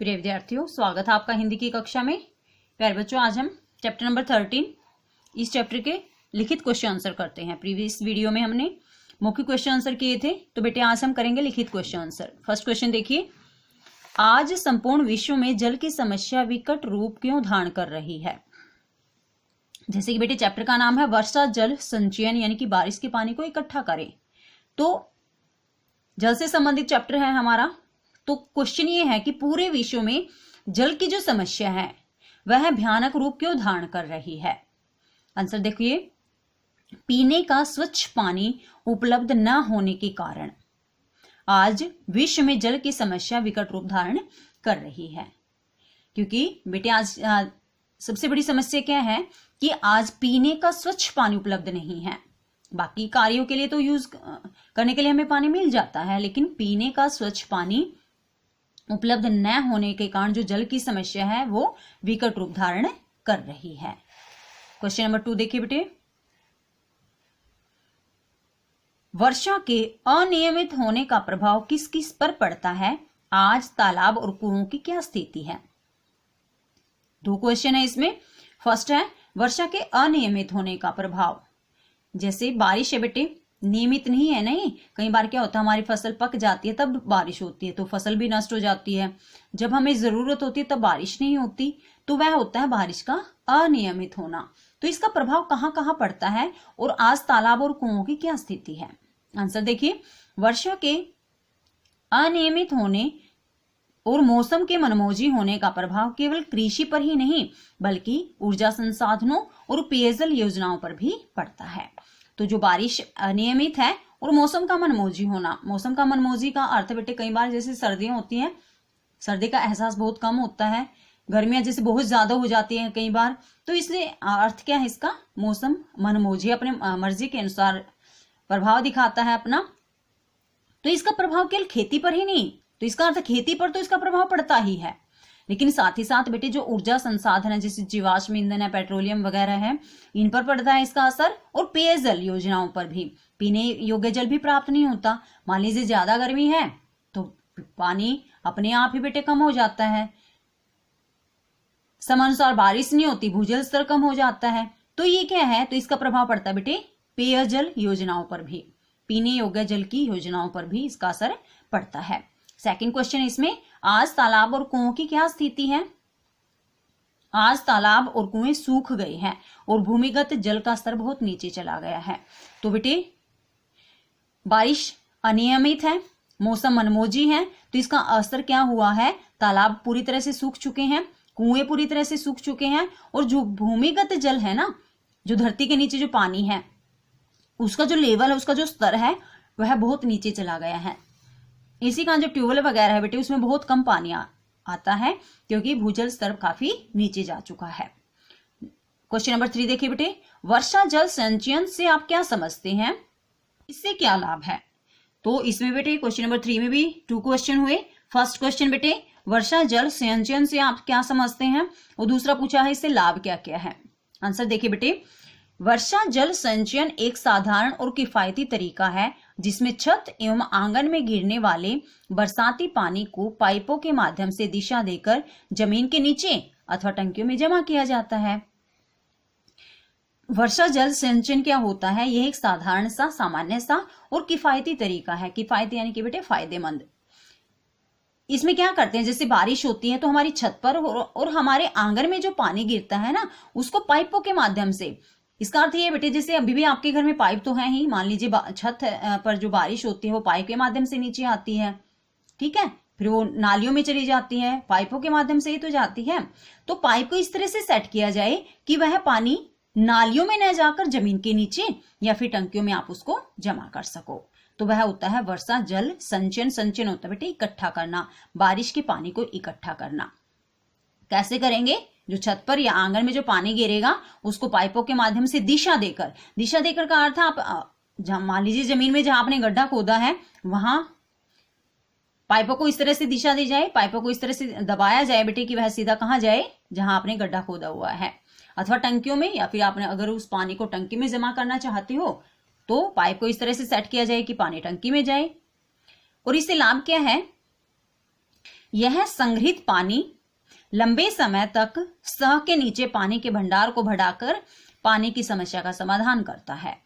प्रिय विद्यार्थियों, स्वागत है आपका हिंदी की कक्षा में। प्यारे बच्चों, आज हम चैप्टर नंबर 13 इस चैप्टर के लिखित क्वेश्चन आंसर करते हैं। प्रीवियस वीडियो में हमने मौखिक क्वेश्चन आंसर किए थे, तो बेटे आज हम करेंगे लिखित क्वेश्चन आंसर। फर्स्ट क्वेश्चन देखिए, आज संपूर्ण विश्व में जल की समस्या विकट रूप क्यों धारण कर रही है। जैसे कि बेटे चैप्टर का नाम है वर्षा जल संचयन, यानी कि बारिश के पानी को इकट्ठा करें। तो जल से संबंधित चैप्टर है हमारा। तो क्वेश्चन ये है कि पूरे विश्व में जल की जो समस्या है वह भयानक रूप क्यों धारण कर रही है। आंसर देखिए, पीने का स्वच्छ पानी उपलब्ध न होने के कारण आज विश्व में जल की समस्या विकट रूप धारण कर रही है। क्योंकि बेटे आज सबसे बड़ी समस्या क्या है कि आज पीने का स्वच्छ पानी उपलब्ध नहीं है। बाकी कार्यों के लिए तो यूज करने के लिए हमें पानी मिल जाता है, लेकिन पीने का स्वच्छ पानी उपलब्ध न होने के कारण जो जल की समस्या है वो विकट रूप धारण कर रही है। क्वेश्चन नंबर 2 देखिए बेटे, वर्षा के अनियमित होने का प्रभाव किस किस पर पड़ता है। आज तालाब और कुओं की क्या स्थिति है। 2 क्वेश्चन है इसमें। फर्स्ट है वर्षा के अनियमित होने का प्रभाव। जैसे बारिश है बेटे, नियमित नहीं है, नहीं, कई बार क्या होता है हमारी फसल पक जाती है तब बारिश होती है तो फसल भी नष्ट हो जाती है। जब हमें जरूरत होती है तब बारिश नहीं होती, तो वह होता है बारिश का अनियमित होना। तो इसका प्रभाव कहाँ कहाँ पड़ता है और आज तालाब और कुओं की क्या स्थिति है। आंसर देखिए, वर्षा के अनियमित होने और मौसम के मनमौजी होने का प्रभाव केवल कृषि पर ही नहीं बल्कि ऊर्जा संसाधनों और पेयजल योजनाओं पर भी पड़ता है। तो जो बारिश अनियमित है और मौसम का मनमौजी होना, मौसम का मनमौजी का अर्थ बेटे कई बार जैसे सर्दियां होती हैं, सर्दी का एहसास बहुत कम होता है, गर्मियां जैसे बहुत ज्यादा हो जाती हैं कई बार, तो इसलिए अर्थ क्या है इसका, मौसम मनमौजी अपने मर्जी के अनुसार प्रभाव दिखाता है अपना। तो इसका प्रभाव केवल खेती पर ही नहीं, तो इसका अर्थ खेती पर तो इसका प्रभाव पड़ता ही है, लेकिन साथ ही साथ बेटे जो ऊर्जा संसाधन है जैसे जीवाश्म ईंधन है, पेट्रोलियम वगैरह है, इन पर पड़ता है इसका असर। और पेयजल योजनाओं पर भी, पीने योग्य जल भी प्राप्त नहीं होता। मान लीजिए ज्यादा गर्मी है तो पानी अपने आप ही बेटे कम हो जाता है, समयानुसार बारिश नहीं होती, भूजल स्तर कम हो जाता है। तो ये क्या है, तो इसका प्रभाव पड़ता है बेटे पेयजल योजनाओं पर भी, पीने योग्य जल की योजनाओं पर भी इसका असर पड़ता है। सेकंड क्वेश्चन इसमें, आज तालाब और कुओं की क्या स्थिति है। आज तालाब और कुएं सूख गए हैं और भूमिगत जल का स्तर बहुत नीचे चला गया है। तो बेटे बारिश अनियमित है, मौसम मनमौजी है, तो इसका असर क्या हुआ है, तालाब पूरी तरह से सूख चुके हैं, कुएं पूरी तरह से सूख चुके हैं, और जो भूमिगत जल है ना, जो धरती के नीचे जो पानी है उसका जो लेवल है, उसका जो स्तर है वह बहुत नीचे चला गया है। इसी का जो ट्यूबवेल वगैरह है बेटे उसमें बहुत कम पानी आता है क्योंकि भूजल स्तर काफी नीचे जा चुका है। क्वेश्चन नंबर 3 देखिए बेटे, वर्षा जल संचयन से आप क्या समझते हैं, इससे क्या लाभ है। तो इसमें बेटे क्वेश्चन नंबर 3 में भी 2 क्वेश्चन हुए। फर्स्ट क्वेश्चन बेटे वर्षा जल संचयन से आप क्या समझते हैं, और दूसरा पूछा है इससे लाभ क्या क्या है। आंसर देखिए बेटे, वर्षा जल संचयन एक साधारण और किफायती तरीका है जिसमें छत एवं आंगन में गिरने वाले बरसाती पानी को पाइपों के माध्यम से दिशा देकर जमीन के नीचे अथवा टंकियों में जमा किया जाता है। वर्षा जल संचयन क्या होता है, यह एक साधारण सा, सामान्य सा और किफायती तरीका है। किफायती यानी कि बेटे फायदेमंद। इसमें क्या करते हैं, जैसे बारिश होती है तो हमारी छत पर और हमारे आंगन में जो पानी गिरता है ना, उसको पाइपों के माध्यम से, इसका अर्थ ये बेटे जैसे अभी भी आपके घर में पाइप तो है ही, मान लीजिए छत पर जो बारिश होती है वो पाइप के माध्यम से नीचे आती है, ठीक है, फिर वो नालियों में चली जाती है, पाइपों के माध्यम से ही तो जाती है। तो पाइप को इस तरह से सेट किया जाए कि वह पानी नालियों में न जाकर जमीन के नीचे या फिर टंकियों में आप उसको जमा कर सको। तो वह होता है वर्षा जल संचयन। संचयन होता है बेटे इकट्ठा करना, बारिश के पानी को इकट्ठा करना। कैसे करेंगे, जो छत पर या आंगन में जो पानी गिरेगा उसको पाइपों के माध्यम से दिशा देकर, दिशा देकर का अर्थ आप मान लीजिए जमीन में जहां आपने गड्ढा खोदा है वहां पाइपों को इस तरह से दिशा दी जाए, पाइपों को इस तरह से दबाया जाए बेटे कि वह सीधा कहां जाए, जहां आपने गड्ढा खोदा हुआ है, अथवा टंकियों में, या फिर आपने अगर उस पानी को टंकी में जमा करना चाहते हो तो पाइप को इस तरह से सेट किया जाए कि पानी टंकी में जाए। और इससे लाभ क्या है, यह संग्रहित पानी लंबे समय तक सतह के नीचे पानी के भंडार को बढ़ाकर पानी की समस्या का समाधान करता है।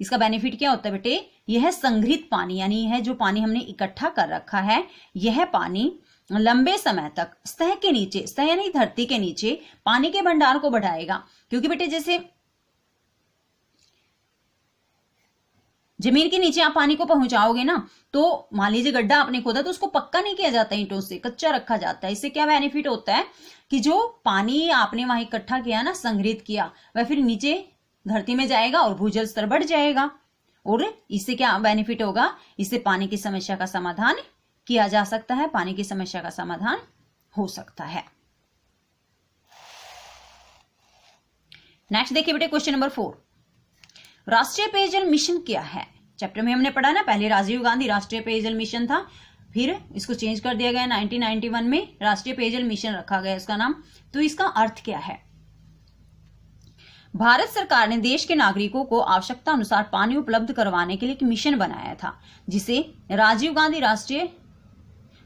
इसका बेनिफिट क्या होता है बेटे? यह संग्रहित पानी यानी यह जो पानी हमने इकट्ठा कर रखा है, यह पानी लंबे समय तक सतह के नीचे, सतह यानी धरती के नीचे पानी के भंडार को बढ़ाएगा। क्योंकि बेटे जैसे जमीन के नीचे आप पानी को पहुंचाओगे ना, तो मान लीजिए गड्ढा आपने खोदा तो उसको पक्का नहीं किया जाता, ईंटों से कच्चा रखा जाता है। इससे क्या बेनिफिट होता है कि जो पानी आपने वहां इकट्ठा किया ना, संग्रहित किया, वह फिर नीचे धरती में जाएगा और भूजल स्तर बढ़ जाएगा। और इससे क्या बेनिफिट होगा? इससे पानी की समस्या का समाधान किया जा सकता है, पानी की समस्या का समाधान हो सकता है। नेक्स्ट देखिए बेटे क्वेश्चन नंबर 4, राष्ट्रीय पेयजल मिशन क्या है? चैप्टर में हमने पढ़ा ना, पहले राजीव गांधी राष्ट्रीय पेयजल मिशन था, फिर इसको चेंज कर दिया गया 1991 में, राष्ट्रीय पेयजल मिशन रखा गया इसका नाम। तो इसका अर्थ क्या है? भारत सरकार ने देश के नागरिकों को आवश्यकता अनुसार पानी उपलब्ध करवाने के लिए एक मिशन बनाया था, जिसे राजीव गांधी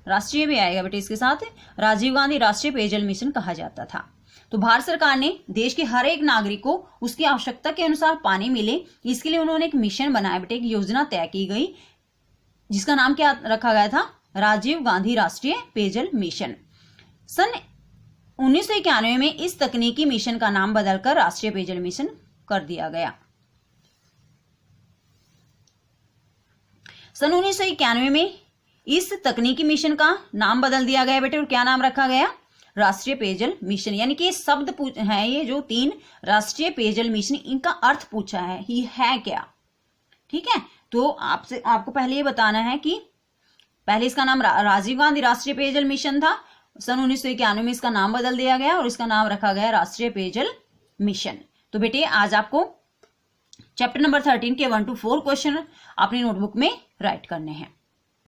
राष्ट्रीय भी आएगा बेटे इसके साथ, राजीव गांधी राष्ट्रीय पेयजल मिशन कहा जाता था। तो भारत सरकार ने देश के हर एक नागरिक को उसकी आवश्यकता के अनुसार पानी मिले, इसके लिए उन्होंने एक मिशन बनाया बेटे, एक योजना तय की गई, जिसका नाम क्या रखा गया था? राजीव गांधी राष्ट्रीय पेयजल मिशन। सन 1991 में इस तकनीकी मिशन का नाम बदलकर राष्ट्रीय पेयजल मिशन कर दिया गया। सन 1991 में इस तकनीकी मिशन का नाम बदल दिया गया बेटे, और क्या नाम रखा गया? राष्ट्रीय पेयजल मिशन। यानी कि शब्द है, ये जो 3 राष्ट्रीय पेयजल मिशन, इनका अर्थ पूछा है, ये है क्या? ठीक है, तो आपको पहले ये बताना है कि पहले इसका नाम राजीव गांधी राष्ट्रीय पेयजल मिशन था, सन 1991 में इसका नाम बदल दिया गया और इसका नाम रखा गया राष्ट्रीय पेयजल मिशन। तो बेटे आज आपको चैप्टर नंबर 13 के 1 to 4 क्वेश्चन अपनी नोटबुक में राइट करने हैं।